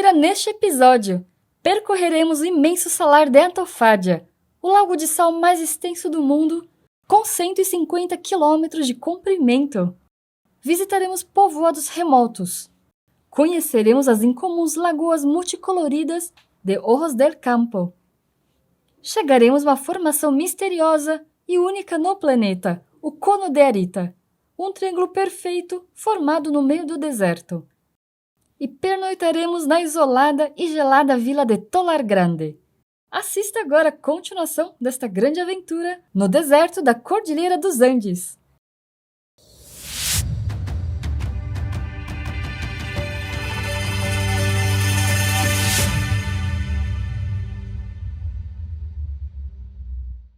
Confira neste episódio. Percorreremos o imenso salar de Antofaggia, o lago de sal mais extenso do mundo, com 150 quilômetros de comprimento. Visitaremos povoados remotos. Conheceremos as incomuns lagoas multicoloridas de Ojos del Campo. Chegaremos a uma formação misteriosa e única no planeta, o Cono de Arita, um triângulo perfeito formado no meio do deserto. E pernoitaremos na isolada e gelada vila de Tolar Grande. Assista agora a continuação desta grande aventura no deserto da Cordilheira dos Andes.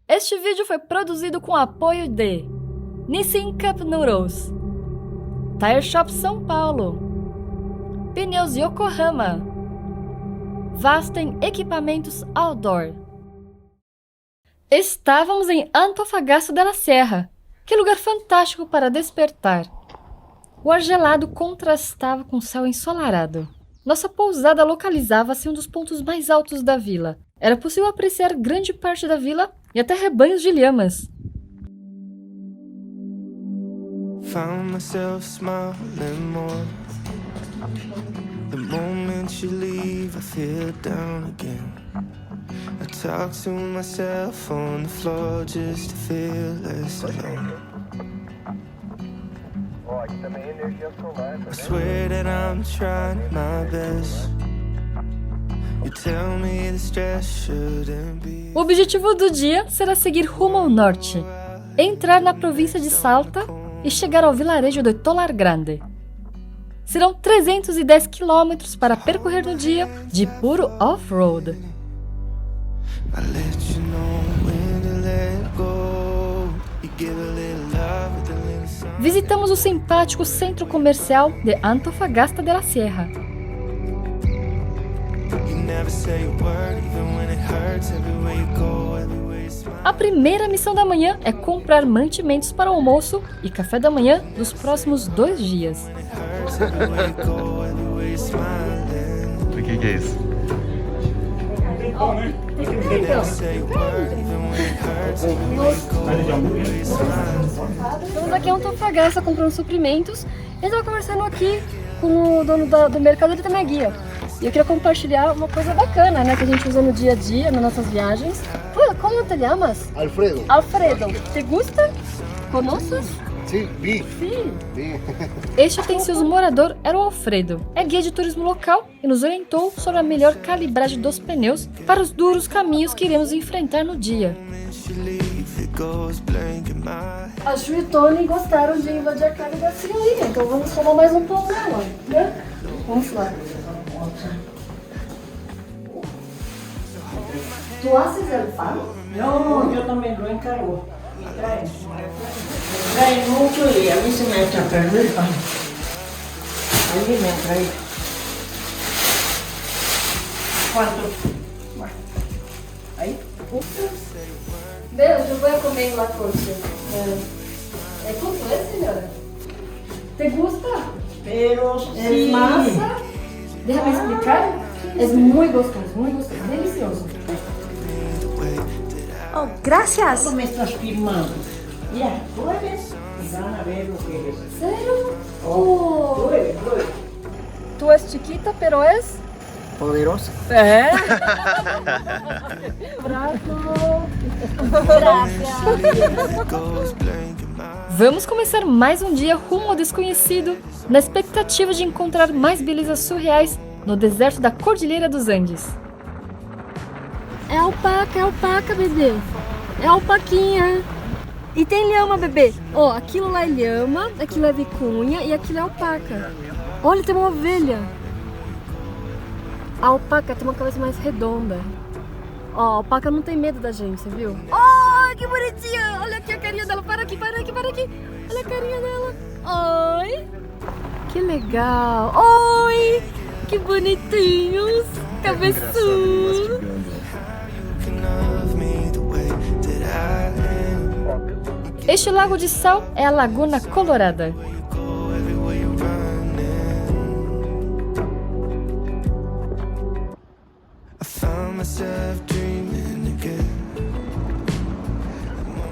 Este vídeo foi produzido com o apoio de Nissin Cup Noodles, Tire Shop São Paulo, Pneus Yokohama, Vasten Equipamentos Outdoor. Estávamos em Antofagasta de la Sierra. Que lugar fantástico para despertar! O ar gelado contrastava com o céu ensolarado. Nossa pousada localizava-se em um dos pontos mais altos da vila. Era possível apreciar grande parte da vila e até rebanhos de lhamas. Found myself smiling more. The moment you leave, I feel down again. I talk to myself on the floor just to feel less alone. I swear that I'm trying my best. You tell me the stress shouldn't be. O objetivo do dia será seguir rumo ao norte, entrar na província de Salta e chegar ao vilarejo de Tolar Grande. Serão 310 quilômetros para percorrer no dia de puro off-road. Visitamos o simpático centro comercial de Antofagasta de la Sierra. A primeira missão da manhã é comprar mantimentos para o almoço e café da manhã dos próximos 2 dias. O que é isso? Estamos aqui em Antofagasta comprando suprimentos. Eu estava conversando aqui com o dono do mercado, ele também é guia. E eu queria compartilhar uma coisa bacana, né, que a gente usa no dia a dia, nas nossas viagens. ¿Cómo te llamas? Alfredo. Alfredo. ¿Te gusta? ¿Conoces? Sí, vi. Sim. Este atencioso morador era o Alfredo. É guia de turismo local e nos orientou sobre a melhor calibragem dos pneus para os duros caminhos que iremos enfrentar no dia. A Ju e o Tony gostaram de invadir a casa da senhorinha, então vamos tomar mais um pão nela, né? Vamos lá. ¿Tú haces el pan? No, yo también lo encargo. Y traen. Traen mucho y a mí se me echa a perder el pan. Alguien me ha traído. ¿Cuánto? Bueno. Ahí. Vean, yo voy a comer en la coche. ¿Cuánto es, señora? ¿Te gusta? Pero sí. ¿Es masa? Déjame explicar. Es muy gostoso, delicioso. Oh, gracias. ¿Cómo me estás firmando? Ya, pruebes y van a ver lo que es. ¿Serio? Oh. Pruebe. Tú es chiquita, pero es... Poderosa. É. Bravo. Gracias. Vamos começar mais um dia rumo ao desconhecido, na expectativa de encontrar mais belezas surreais no deserto da Cordilheira dos Andes. É alpaca, bebê. É alpaquinha. E tem lhama, bebê. Ó, aquilo lá é lhama, aquilo é vicunha e aquilo é alpaca. Olha, tem uma ovelha. A alpaca tem uma cabeça mais redonda. Ó, a alpaca não tem medo da gente, você viu? Oh, que bonitinha! Olha aqui a carinha dela. Para aqui. Olha a carinha dela. Oi. Que legal. Oi. Que bonitinhos. Cabeçudos. Este lago de sal é a Laguna Colorada.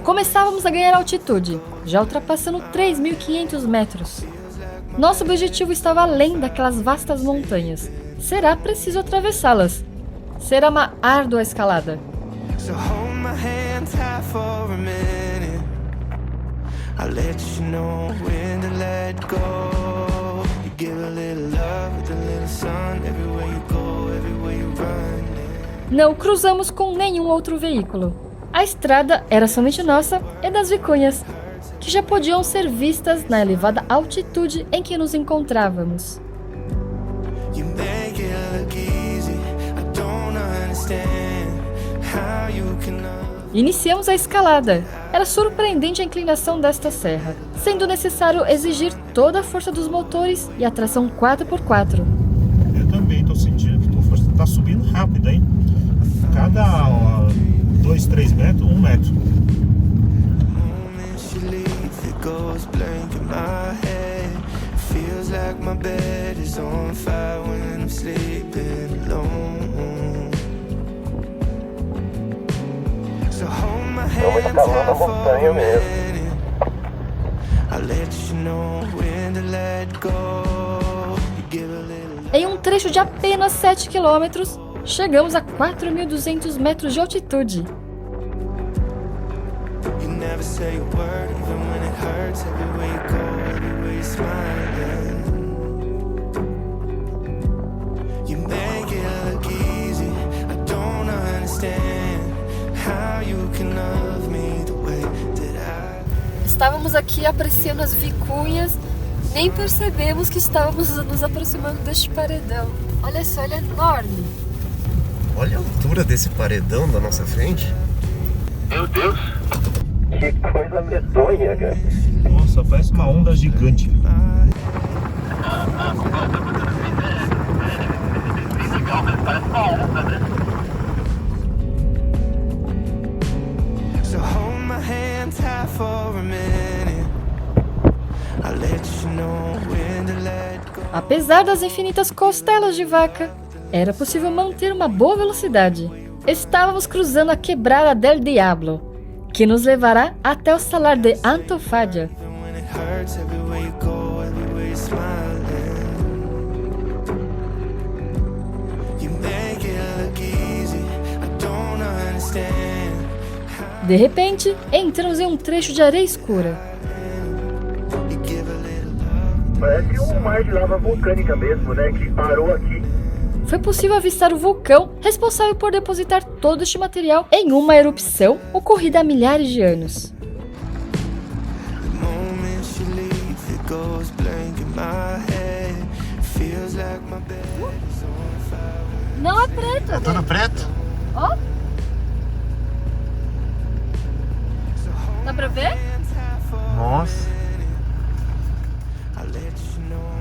Começávamos a ganhar altitude, já ultrapassando 3.500 metros. Nosso objetivo estava além daquelas vastas montanhas. Será preciso atravessá-las. Será uma árdua escalada. Não cruzamos com nenhum outro veículo. A estrada era somente nossa e das vicunhas, que já podiam ser vistas na elevada altitude em que nos encontrávamos. Iniciamos a escalada. Era surpreendente a inclinação desta serra, sendo necessário exigir toda a força dos motores e a tração 4x4. Eu também estou sentindo que a força está subindo rápido, hein? Cada 2, 3 metros, 1 metro. Deu muito calor na montanha mesmo. Em um trecho de apenas 7 km, chegamos a 4.200 metros de altitude. Estávamos aqui apreciando as vicunhas, nem percebemos que estávamos nos aproximando deste paredão. Olha só, ele é enorme. Olha a altura desse paredão na nossa frente. Meu Deus! Que coisa medonha, cara. Nossa, parece uma onda gigante. Parece uma onda, né? Apesar das infinitas costelas de vaca, era possível manter uma boa velocidade. Estávamos cruzando a Quebrada del Diablo, que nos levará até o Salar de Antofaggia. De repente, entramos em um trecho de areia escura. Parece um mar de lava vulcânica mesmo, né? Que parou aqui. Foi possível avistar o vulcão responsável por depositar todo este material em uma erupção ocorrida há milhares de anos. Não é preto. É tudo preto? Ó. Dá pra ver? Nossa.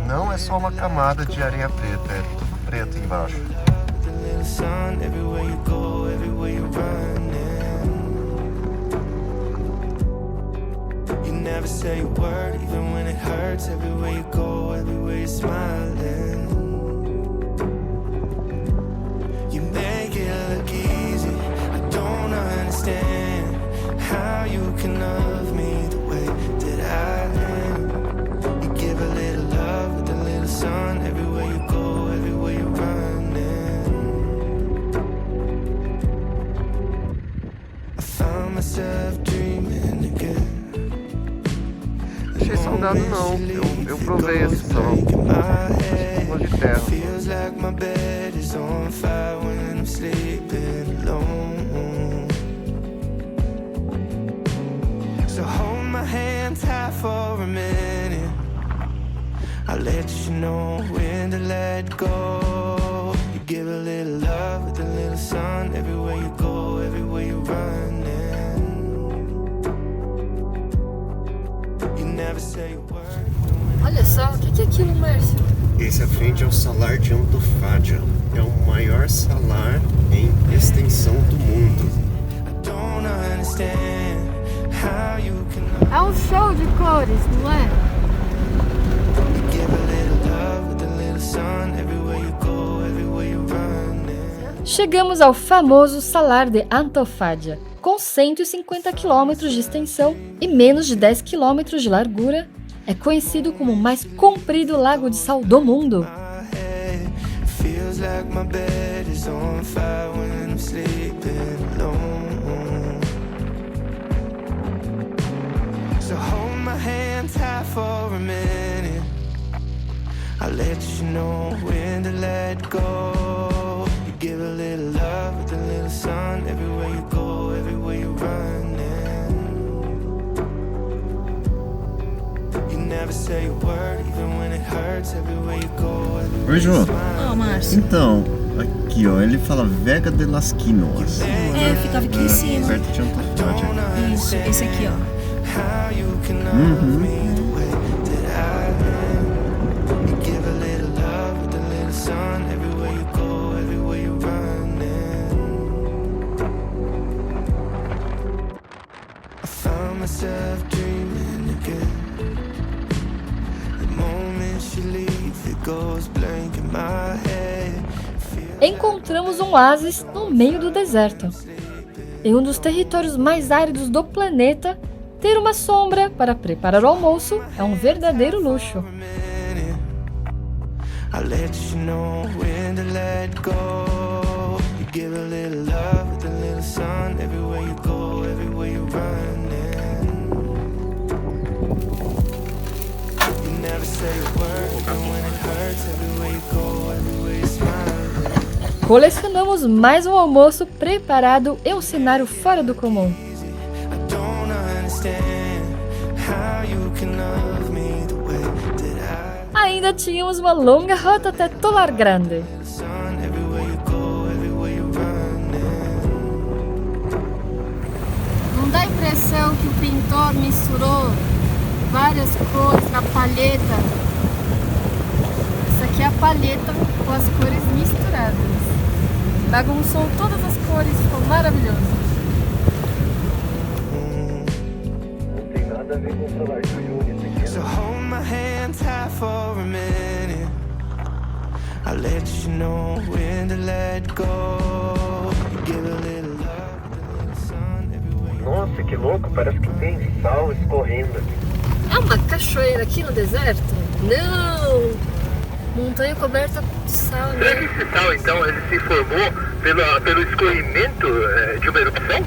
Não é só uma camada de areia preta, é tudo preto embaixo. Achei salgado não, eu provei esse sal. Gosto de terra. I'll let you know when to let go. You give a little love with a little sun. Everywhere you go, everywhere you run. You never say a word. Olha só, o que é aquilo, Márcio? Esse à frente é o Salar de Antofaggia. É o maior salar em extensão do mundo. I don't understand how you can É um show de cores, não é? Chegamos ao famoso Salar de Antofaggia. Com 150 km de extensão e menos de 10 km de largura, é conhecido como o mais comprido lago de sal do mundo. Give a little love with a little sun. Everywhere you go, everywhere you run. You never say a word, even when it hurts. Everywhere you go, everywhere Oi, João. Ó, Márcio. Então, aqui ó, ele fala Vega de las Quinoas. É, ficava aqui em cima. Perto de Antofaggia. Isso, esse aqui, ó. how you can love me the way that I am. You give a little love with a little sun. Everywhere you go, everywhere you run. I found myself dreaming again. The moment you leave, it goes blank in my head. Encontramos um oásis no meio do deserto. Em um dos territórios mais áridos do planeta, ter uma sombra para preparar o almoço é um verdadeiro luxo. I let you know when to let go. You give a little love with a little sun. Everywhere you go, everywhere you run. You never say a word, even when it hurts. Everywhere you go, everywhere you smile. Colecionamos mais um almoço preparado em um cenário fora do comum. I don't understand how you can love me the way that I. Ainda tínhamos uma longa rota até Tolar Grande. Sun, everywhere you go, everywhere you run. Não dá a impressão que o pintor misturou várias cores na palheta? Essa aqui é a palheta com as cores misturadas. Bagunçou todas as cores, ficou maravilhoso. Não tem nada a ver com o celular do Júnior, isso aqui. So hold my hand tight for a minute. I'll let you know when to let go. Give a little love with a little sun everywhere you Nossa, que louco, parece que tem sal escorrendo aqui. É uma cachoeira aqui no deserto? Não! Montanha coberta de sal, né? Esse sal, então, ele se formou pelo escorrimento de uma erupção?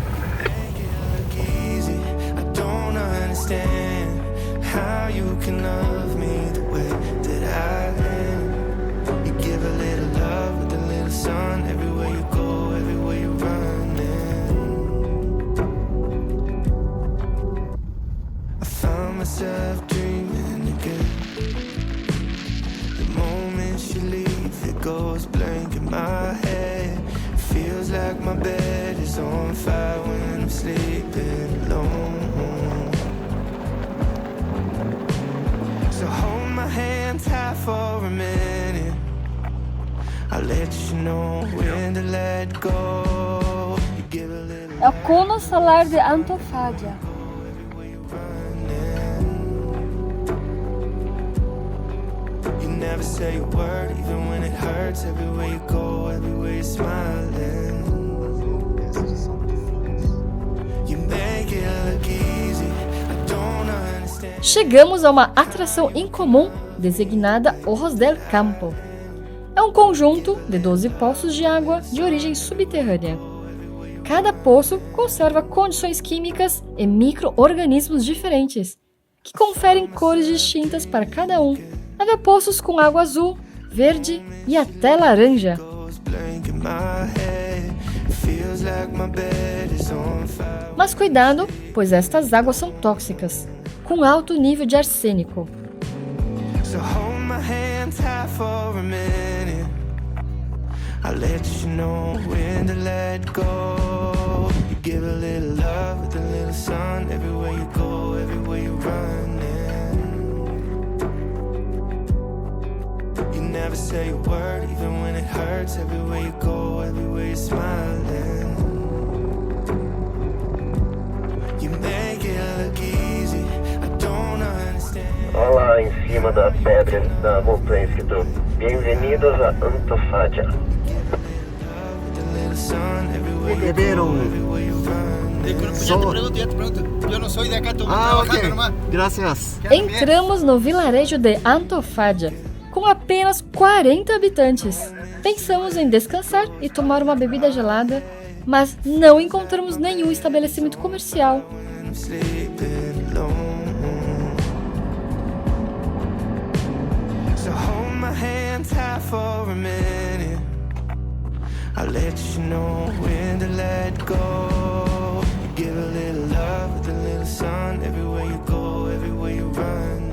look easy. I don't understand how you can love me the way that I am. You give a little love with a little sun everywhere you go, everywhere you run. I found myself dreaming again. The moment you leave, it goes blank in my head. Feels like my bed is on fire when I'm sleeping alone. So hold my hand tight for a minute. I'll let you know when to let go. You give a little É o Cono Salar de Antofaggia. You never say a word, even when it hurts. Everywhere you go, everywhere you're smiling. You make it look easy. I don't understand. Chegamos a uma atração incomum designada Ojos del Campo. É um conjunto de 12 poços de água de origem subterrânea. Cada poço conserva condições químicas e micro-organismos diferentes, que conferem cores distintas para cada um. Havia poços com água azul, verde e até laranja. Mas cuidado, pois estas águas são tóxicas, com alto nível de arsênico. So hold my hand tight for a minute. I'll let you know when to let go. You give a little love with a little sun everywhere you go, everywhere you run. You never say a word, even when it hurts. Everywhere you go, everywhere you're smiling. You make it look easy. I don't understand. Olha lá em cima da pedra da montanha escrito Bem-vindos a Antofaggia. little sun everywhere you Beberam. go, everywhere you run. Eu não sou de acá, tô Ok. Graças. Entramos no vilarejo de Antofaggia, com apenas 40 habitantes. Pensamos em descansar e tomar uma bebida gelada, mas não encontramos nenhum estabelecimento comercial. I'm sleeping alone. So hold my hand tight for a minute. I'll let you know when to let go. You give a little love with a little sun everywhere you go, everywhere you run.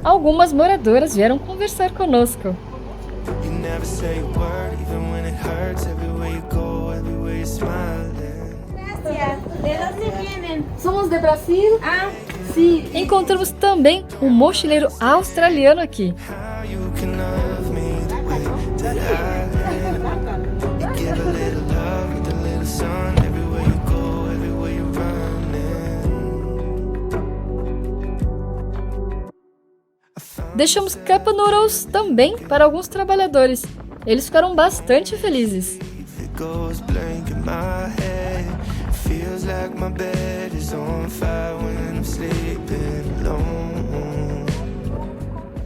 Algumas moradoras vieram conversar conosco. You never say a word even when it hurts, everywhere you go, everywhere you're smiling. ¿De dónde vienen? Somos de Brasil. Ah, sí. Encontramos também um mochileiro australiano aqui. How you can love me the way that I am. You give a little love with a little sun everywhere you go, everywhere you running. Deixamos cup noodles também para alguns trabalhadores. Eles ficaram bastante felizes. It goes blank in my head. Feels like my bed is on fire when I'm sleeping alone.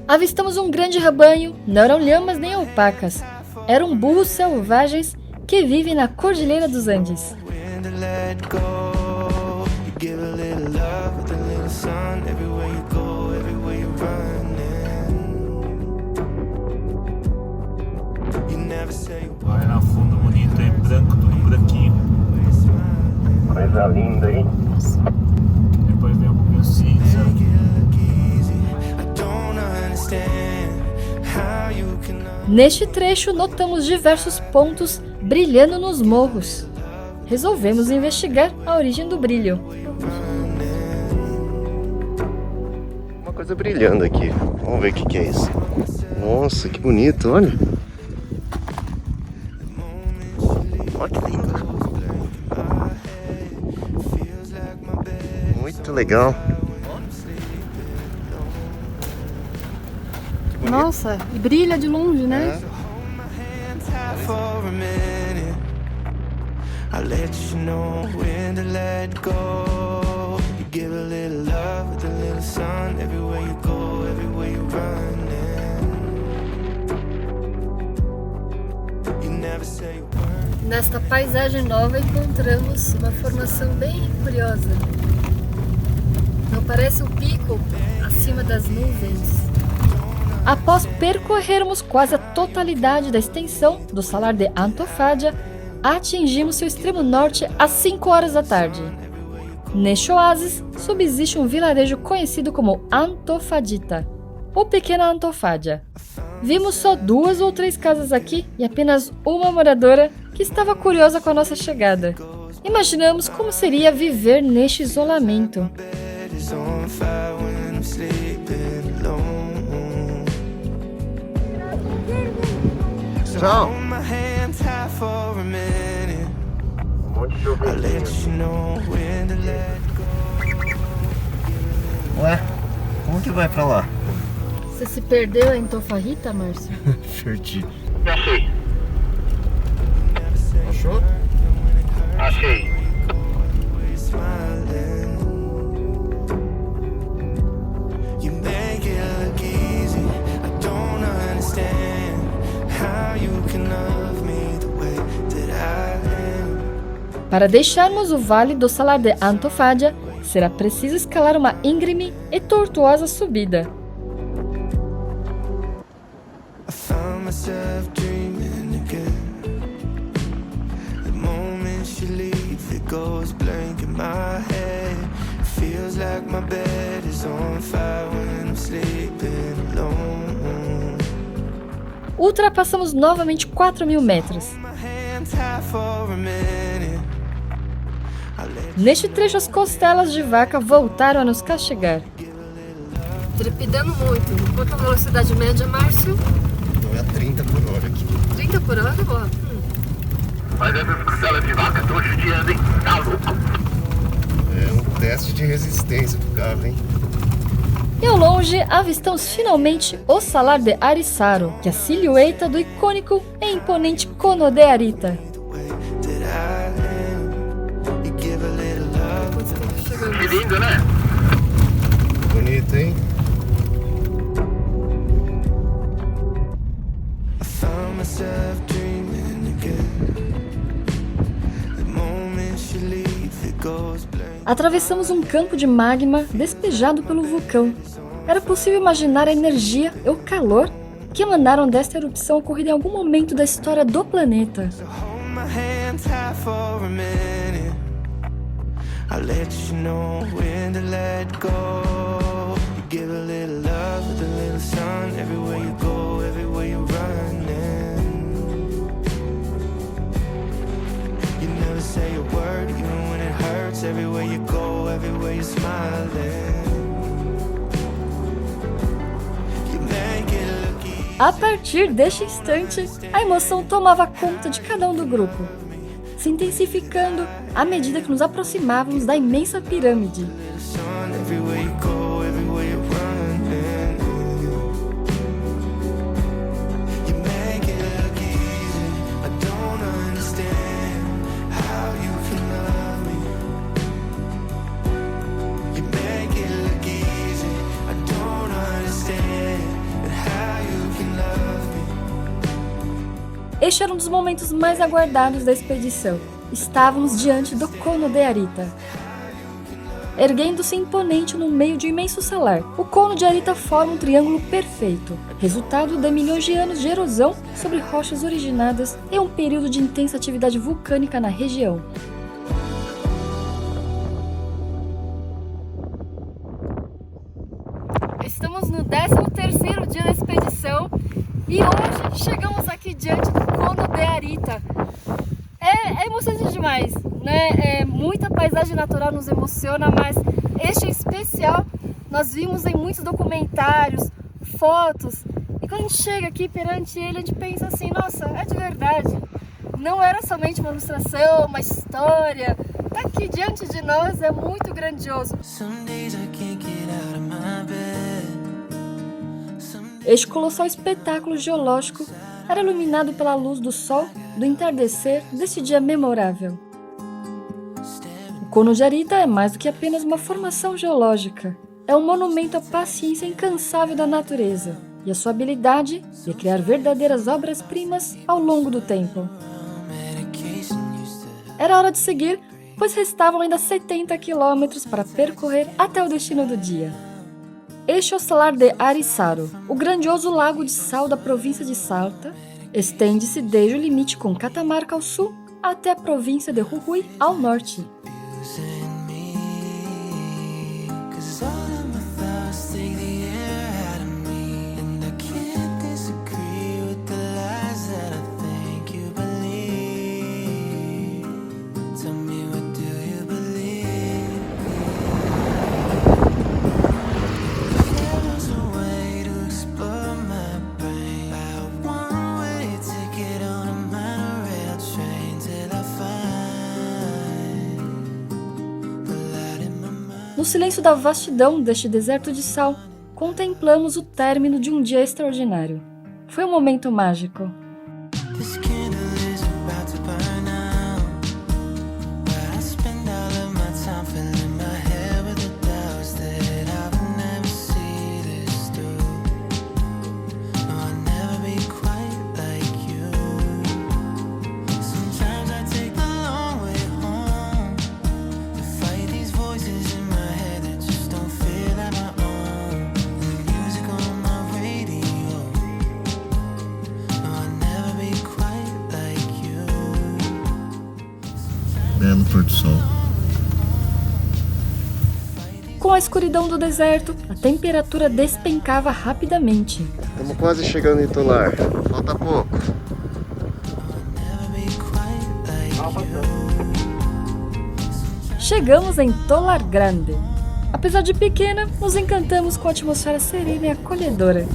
Avistamos um grande rebanho, não eram lhamas nem alpacas. Eram burros selvagens que vivem na Cordilheira dos Andes. When to let go. You give a little love with a little sun everywhere you go, everywhere you running. You never say a word. Olha lá, fundo bonito, hein? Branco, tudo branquinho. Coisa linda, hein? Depois vem um pouquinho cinza. I don't understand how you can Neste trecho, notamos diversos pontos brilhando nos morros. Resolvemos investigar a origem do brilho. Uma coisa brilhando aqui. Vamos ver o que é isso. Nossa, que bonito, olha. Olha que lindo. Muito legal. Nossa, e brilha de longe, né? for a minute. I'll let you know when to let go. You give a little love with a little sun everywhere you go, everywhere you running. You never say a word. Nesta paisagem nova encontramos uma formação bem curiosa. Não parece um pico acima das nuvens? Após percorrermos quase a totalidade da extensão do Salar de Antofaggia, atingimos seu extremo norte às 5 horas da tarde. Neste oásis, subsiste um vilarejo conhecido como Antofagita, ou Pequena Antofaggia. Vimos só 2 ou 3 casas aqui e apenas uma moradora que estava curiosa com a nossa chegada. Imaginamos como seria viver neste isolamento. Tchau. Um monte de chuvetinho. Ué, como que vai pra lá? Você se perdeu em Antofagita, Márcio? Perdi. Achei. Achou? Achei. You make it look easy. I don't understand how you can love me the way that I am. Para deixarmos o vale do Salar de Antofaggia, será preciso escalar uma íngreme e tortuosa subida. I found myself dreaming again. The moment you leave, it goes blank in my head. Feels like my bed is on fire when I'm sleeping alone. Ultrapassamos novamente 4.000 metros. My hands high for a minute. Neste trecho, as costelas de vaca voltaram a nos castigar. Trepidando muito. Quanto a velocidade média, Márcio? Não é a 30 por hora aqui. 30 por hora, boa. Mas essas costelas de vaca estão judiando, hein? Tá louco? É um teste de resistência pro carro, hein? E ao longe, avistamos finalmente o Salar de Ariçaro, que é a silhueta do icônico e imponente Cono de Arita. That lindo, né? Bonito, hein? I found myself dreaming again. The moment you leave, it goes blank. Atravessamos um campo de magma despejado pelo vulcão. Era possível imaginar a energia e o calor que emanaram desta erupção ocorrida em algum momento da história do planeta. So hold my hand tight for a minute. I'll let you know when to let go. You give a little love with a little sun. Everywhere you go, everywhere you're running. You never say a word, even when it hurts. Everywhere you go, everywhere you're smiling. You make it look easy. A partir deste instante, a emoção tomava conta de cada um do grupo, se intensificando à medida que nos aproximávamos da imensa pirâmide. Sun, everywhere you go, everywhere you're running. You make it look easy. I don't understand how you can love me. You make it look easy. I don't understand how you can love me. Este era um dos momentos mais aguardados da expedição. Estávamos diante do Cono de Arita. Erguendo-se imponente no meio de um imenso salar, o Cono de Arita forma um triângulo perfeito, resultado de milhões de anos de erosão sobre rochas originadas em um período de intensa atividade vulcânica na região. Estamos no 13º dia da expedição e hoje chegamos aqui diante do Cono de Arita. É emocionante demais, né? Muita paisagem natural nos emociona, mas este em especial nós vimos em muitos documentários, fotos, e quando a gente chega aqui perante ele, a gente pensa assim, nossa, é de verdade. Não era somente uma ilustração, uma história. Tá aqui diante de nós, é muito grandioso. Some days I can't get out of my bed. Este colossal espetáculo geológico era iluminado pela luz do sol do entardecer deste dia memorável. O Cono de Arita é mais do que apenas uma formação geológica. É um monumento à paciência incansável da natureza e à sua habilidade de criar verdadeiras obras-primas ao longo do tempo. Era hora de seguir, pois restavam ainda 70 quilômetros para percorrer até o destino do dia. Este é o Salar de Arisaro, o grandioso lago de sal da província de Salta. Estende-se desde o limite com Catamarca ao sul até a província de Jujuy ao norte. No silêncio da vastidão deste deserto de sal, contemplamos o término de um dia extraordinário. Foi um momento mágico. Belo pôr do sol. Com a escuridão do deserto, a temperatura despencava rapidamente. Estamos quase chegando em Tolar. Falta pouco. Chegamos em Tolar Grande. Apesar de pequena, nos encantamos com a atmosfera serena e acolhedora.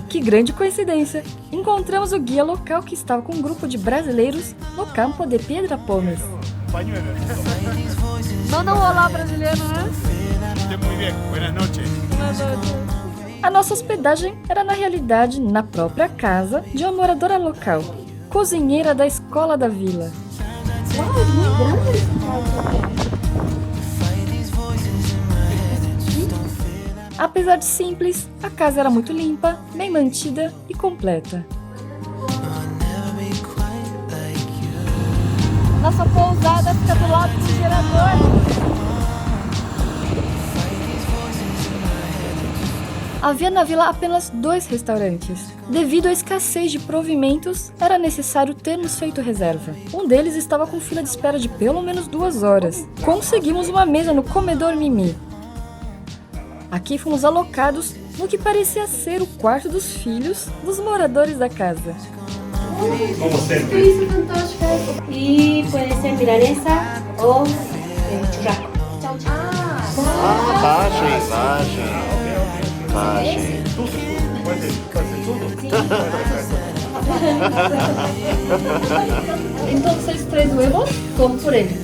Que grande coincidência! Encontramos o guia local que estava com um grupo de brasileiros no campo de Piedra Pomes. Manda um olá brasileiro, né? Muito bem, boas noites. A nossa hospedagem era na realidade na própria casa de uma moradora local. cozinheira da escola da vila. Apesar de simples, a casa era muito limpa, bem mantida e completa. Nossa pousada fica do lado do gerador. Havia na vila apenas 2 restaurantes. Devido à escassez de provimentos, era necessário termos feito reserva. Um deles estava com fila de espera de pelo menos 2 horas. Conseguimos uma mesa no comedor Mimi. Aqui fomos alocados no que parecia ser o quarto dos filhos dos moradores da casa. Como sempre. Isso, fantástico. Y puede ser milanesa o churrasco. Tchau, tchau. Baixem. Pode ser tudo? Então vocês 3 huevos, como por ele.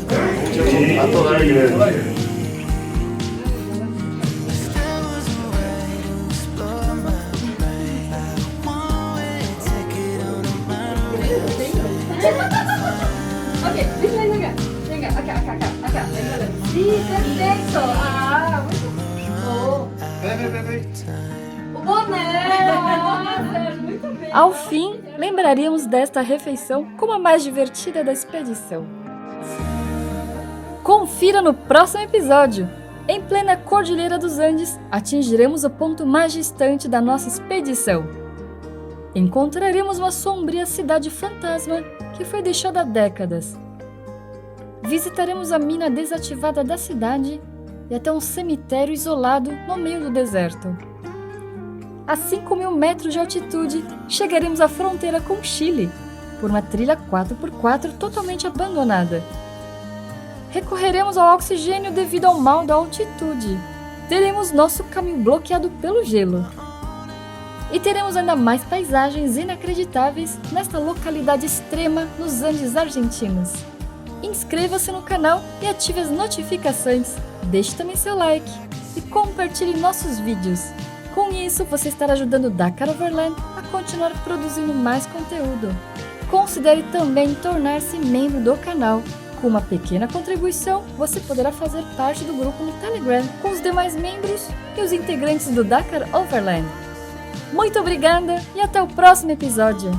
Ok, venga, acá. Sí, perfecto. Ah, muito bom. O boné. Nossa, muito bem. Ao fim, lembraríamos desta refeição como a mais divertida da expedição. Confira no próximo episódio! Em plena Cordilheira dos Andes, atingiremos o ponto mais distante da nossa expedição. Encontraremos uma sombria cidade fantasma que foi deixada há décadas. Visitaremos a mina desativada da cidade e até um cemitério isolado no meio do deserto. A 5.000 metros de altitude, chegaremos à fronteira com o Chile, por uma trilha 4x4 totalmente abandonada. Recorreremos ao oxigênio devido ao mal da altitude. Teremos nosso caminho bloqueado pelo gelo. E teremos ainda mais paisagens inacreditáveis nesta localidade extrema nos Andes argentinos. Inscreva-se no canal e ative as notificações. Deixe também seu like e compartilhe nossos vídeos. Com isso, você estará ajudando o Dakar Overland a continuar produzindo mais conteúdo. Considere também tornar-se membro do canal. Com uma pequena contribuição, você poderá fazer parte do grupo no Telegram com os demais membros e os integrantes do Dakar Overland. Muito obrigada e até o próximo episódio!